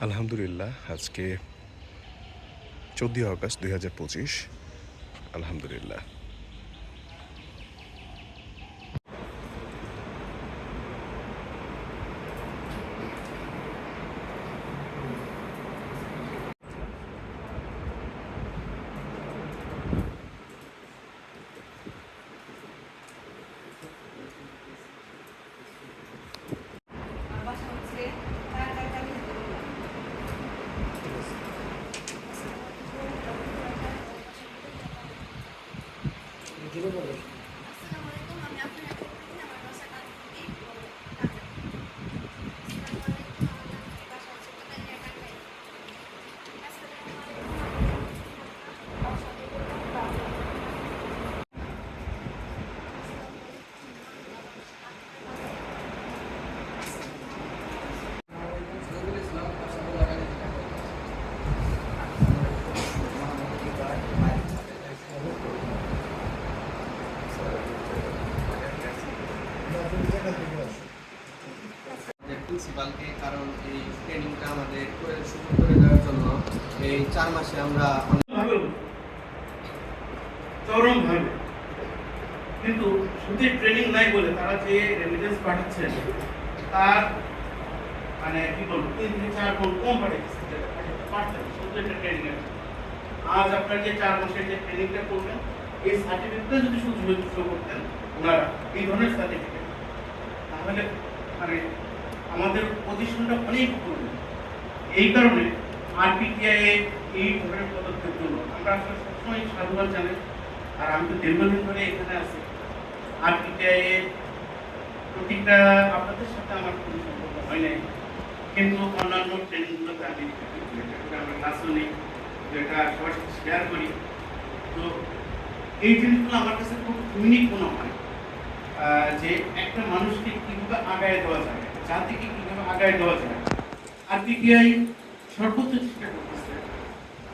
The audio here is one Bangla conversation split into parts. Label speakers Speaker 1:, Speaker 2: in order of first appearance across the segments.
Speaker 1: আলহামদুলিল্লাহ আজকে 14 আগস্ট 2025। আলহামদুলিল্লাহ।
Speaker 2: প্রিন্সিপালকে, কারণ এই ট্রেনিংটা আমাদের শুরু করে দেওয়ার জন্য এই 4 মাসে আমরা
Speaker 3: চরমভাবে, কিন্তু শুধু ট্রেনিং নাই বলে তারা যে রেমিটেন্স পাঠাচ্ছে তার মানে কি বলবো 3 থেকে 4 গুণ কম পাঠাচ্ছে। পাঠাচ্ছে শুধু একটা ট্রেনিং আছে। আজ আপনার যে 4 মাসের যে ট্রেনিংটা করবেন, এই সার্টিফিকেটটা যদি শুধু শো করতেন ওনারা, এই ধরনের সার্টিফিকেট, তাহলে মানে আমাদের পজিশনটা অনেক উপরে। এই কারণে আরপিটিআই এই ধরনের পদক্ষেপগুলো আমরা আসলে সবসময় সাধুবাদ জানাই। আর আমি তো দীর্ঘদিন ধরে এখানে আছি। আরপিটিআই এর প্রতিটা আপনাদের সাথে আমার কোনো সম্পর্ক হয় নাই, কিন্তু অন্যান্য ট্রেনিংগুলোতে আমি আমরা ক্লাসও নেই, যেটা সবার সাথে শেয়ার করি। তো এই জিনিসগুলো আমার কাছে খুব ইউনিক মনে হয়, যে একটা মানুষকে কীভাবে আগায় দেওয়া যায়, জাতিকে কীভাবে আগায় দেওয়া যায়। আরপিটিআই সর্বোচ্চ চেষ্টা করতেছে।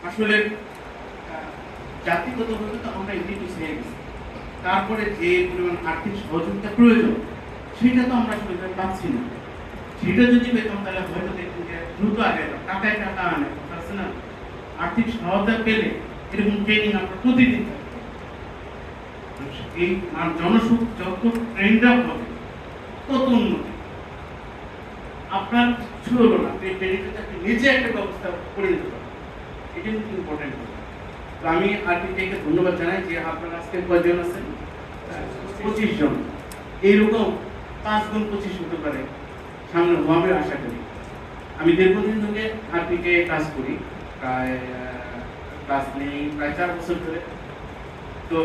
Speaker 3: আসলে জাতিগতভাবে তো আমরা এমনি পিছিয়ে গেছি, তারপরে যে পরিমাণ আর্থিক সহযোগিতা প্রয়োজন সেটা তো আমরা আসলে পাচ্ছি না। সেটা যদি পেতাম তাহলে হয়তো দেখুন যে দ্রুত আগে টাকায় টাকা আনে আছে না। আর্থিক সহায়তা পেলে এরকম ট্রেনিং আমরা প্রতিদিন এই জনসুখ যত ট্রেন্ড আপ হবে তত উন্নতি। আপনার কিছু হলো না, ট্রেনিংটা নিজে একটা ব্যবস্থা করে নিতে পারেন, এটা কিন্তু ইম্পর্টেন্ট। তো আমি আরপিটিআইকে ধন্যবাদ জানাই যে আপনারা আজকে কয়জন আছেন, 25 জন। এইরকম 5 গুণ 25 হতে পারে সামনে হবে আশা করি। আমি দীর্ঘদিন ধরে আরপিটিআই কাজ করি, প্রায় ক্লাস নেই প্রায় 4 বছর ধরে। তো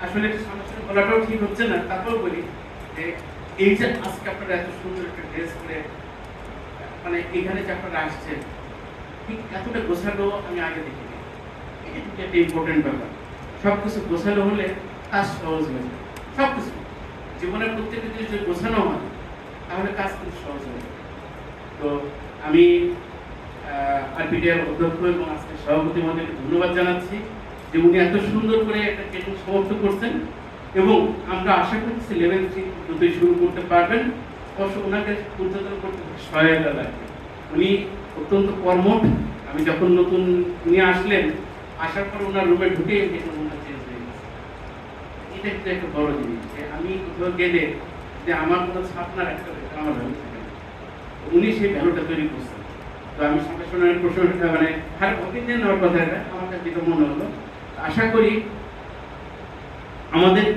Speaker 3: আসলে সামনে বলাটাও ঠিক হচ্ছে না, তারপর বলি যে এই যে আজকে আপনারা এত সুন্দর একটা ড্রেস করে মানে এখানে যে আপনারা আসছেন, ঠিক এতটা গোছালো আমি আগে দেখিনি। এটা একটা ইম্পর্টেন্ট ব্যাপার। সবকিছু গোছালো হলে কাজ সহজ হয়ে যায়। সবকিছু জীবনের প্রত্যেকটা জিনিস যদি গোছানো হয় তাহলে কাজ কিন্তু সহজ হয়ে যায়। তো আমি আরপিটিআই অধ্যক্ষ এবং আজকে সভাপতি মহোদয়কে ধন্যবাদ জানাচ্ছি যে উনি এত সুন্দর করে একটা ট্রেনিং সমাপ্ত করছেন, এবং আমরা আশা করছি লেভেল 3 যদি শুরু করতে পারবেন, অবশ্য ওনাকে উদ্বোধন করতে সহায়তা লাগবে। উনি অত্যন্ত কর্মঠ। আমি যখন নতুন উনি আসলেন, আসার পর ওনার রুমে ঢুকে দেখলাম ওনার চেঞ্জ হয়ে গেছে। এটা কিন্তু একটা বড় জিনিস যে আমি কোথাও গেলে যে আমার কোনো ছাপ না রাখতে হবে, আমার ভ্যালু থাকে না। উনি সেই ভ্যালুটা তৈরি করছেন। তো আমি সঙ্গে সঙ্গে প্রশ্নটা মানে অপিনিয়ন নেওয়ার কথা, এটা আমার কাছে যেটা মনে হলো। আশা করি আমাদের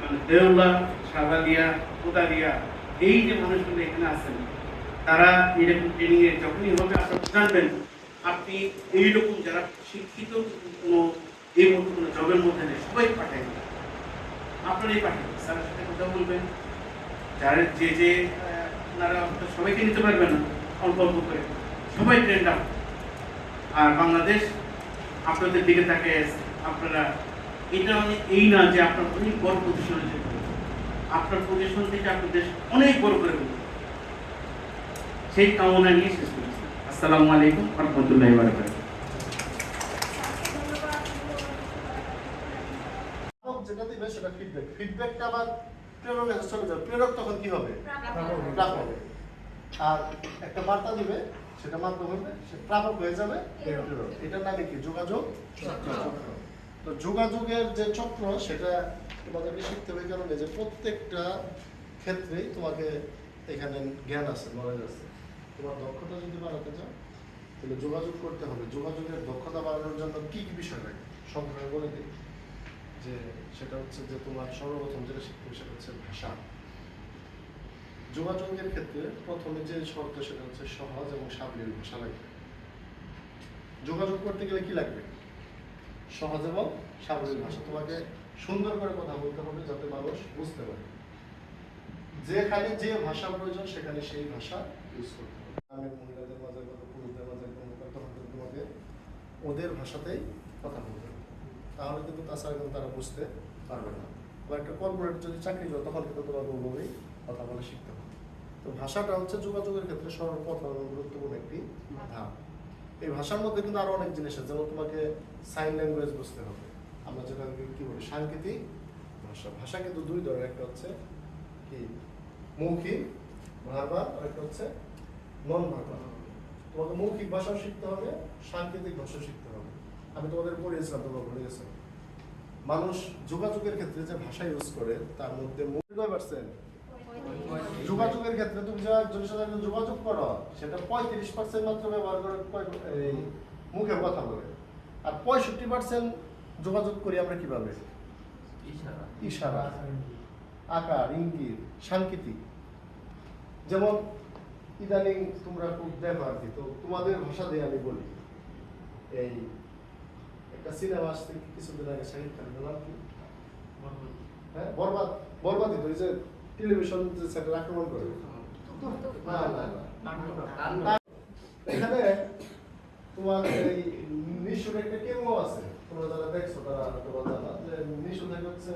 Speaker 3: মানে দেওলা, সাদালিয়া, কোদালিয়া এই যে মানুষগুলো এখানে আছেন, তারা এরকম ট্রেনিংয়ে যখনই হবে আপনারা জানবেন, আপনি এইরকম যারা শিক্ষিত কোনো এই মতো কোনো জবের মধ্যে নেই, সবাই পাঠাই আপনারাই পাঠাবেন, স্যারের সাথে কথা বলবেন। যারা যে আপনারা সবাইকে নিতে পারবেন না, অল্প অল্প করে সবাই ট্রেন্ড আপ। আর বাংলাদেশ আপনাদের দিকে তাকিয়ে আছে। আপনারা এটা মানে এই না যে আপনার অনেক বড় পজিশনে যেতে হবে, আপনার পজিশন থেকে আপনার দেশ অনেক বড় করে ফেলতে, সেই কামনা নিয়ে শেষ করেছি। আসসালামু আলাইকুম ওয়া রাহমাতুল্লাহি ওয়া বারাকাতুহু।
Speaker 4: যেটা দিবে সেটা ফিডব্যাকটা আবার প্রেরণের কাছে চলে যাবে। প্রেরক তখন কি হবে? প্রাপক হবে। আর একটা বার্তা দিবে, সেটা মাধ্যম হবে, সে প্রাপক হয়ে যাবে। এটার নামে কি? যোগাযোগ চক্র। তো যোগাযোগের যে চক্র সেটা তোমাদেরকে শিখতে হবে, কারণে যে প্রত্যেকটা ক্ষেত্রেই তোমাকে এখানে জ্ঞান আছে, নলেজ আছে। তোমার দক্ষতা যদি বাড়াতে চাও তাহলে যোগাযোগ করতে হবে। যোগাযোগের দক্ষতা বাড়ানোর জন্য কি কি বিষয় লাগে সংক্ষেপে বলে দিই। যে সেটা হচ্ছে যে তোমার সর্বপ্রথম যেটা শিখতে হবে সেটা হচ্ছে ভাষা। যোগাযোগের ক্ষেত্রে প্রথমে যে শর্ত সেটা হচ্ছে সহজ এবং সাবলীল ভাষা লাগবে। যোগাযোগ করতে গেলে কি লাগবে? সহজ এবং সাবলীল ভাষা। তোমাকে সুন্দর করে কথা বলতে হবে যাতে মানুষ বুঝতে পারে। যেখানে যে ভাষা প্রয়োজন সেখানে সেই ভাষা ইউজ করতে হবে। গ্রামের মহিলাদের মাঝে কথা, পুরুষদের মাঝে কথা বলতে তোমাকে ওদের ভাষাতেই কথা বলতে হবে। তাহলে কিন্তু তাছাড়া কিন্তু তারা বুঝতে পারবে না। বা একটা কর্পোরেট যদি চাকরি করো তখন কিন্তু তোমাকে ওভাবেই কথা বলে শিখতে হবে। তো ভাষাটা হচ্ছে যোগাযোগের ক্ষেত্রে সর্বপ্রথম এবং গুরুত্বপূর্ণ একটি ধাপ। এই ভাষার মধ্যে কিন্তু আরো অনেক জিনিস আছে, যেমন তোমাকে সাইন ল্যাঙ্গুয়েজ বুঝতে হবে। আমরা যেটা কি বলি সাংকেতিক ভাষা। ভাষা কিন্তু দুই ধরনের, একটা হচ্ছে কি মৌখিক ভার্বাল, আর একটা হচ্ছে নন ভার্বাল। তোমাকে মৌখিক ভাষাও শিখতে হবে, সাংকেতিক ভাষাও শিখতে হবে। আমি তোমাদের পড়িয়েছিলাম, তোমরা ভুলে গেছো। মানুষ যোগাযোগের ক্ষেত্রে যে ভাষা ইউজ করে তার মধ্যে যোগাযোগের ক্ষেত্রে তুমি যারা একজনের সাথে যোগাযোগ করো সেটা 35% মাত্র ব্যবহার করে এই মুখে কথা বলে, আর 65% যোগাযোগ করি আমরা কিভাবে? ইশারা, আকার, ইঙ্গিত, সাংকেতিক। যেমন ইদানিং তোমরা খুব দেখো আর কি, তো তোমাদের ভাষা দিয়ে আমি বলি। এই একটা সিনেমা আসছে কিছুদিন আগে, শাহিদ খানের নাম কি? হ্যাঁ, বরবাদি। তো এই যে টেলিভিশন যে সেটের আক্রমণ করে, না এখানে তোমার এই নিশুর একটা কেমো আছে, তোমরা যারা দেখছো তারা জানা যে নিশু থেকে হচ্ছে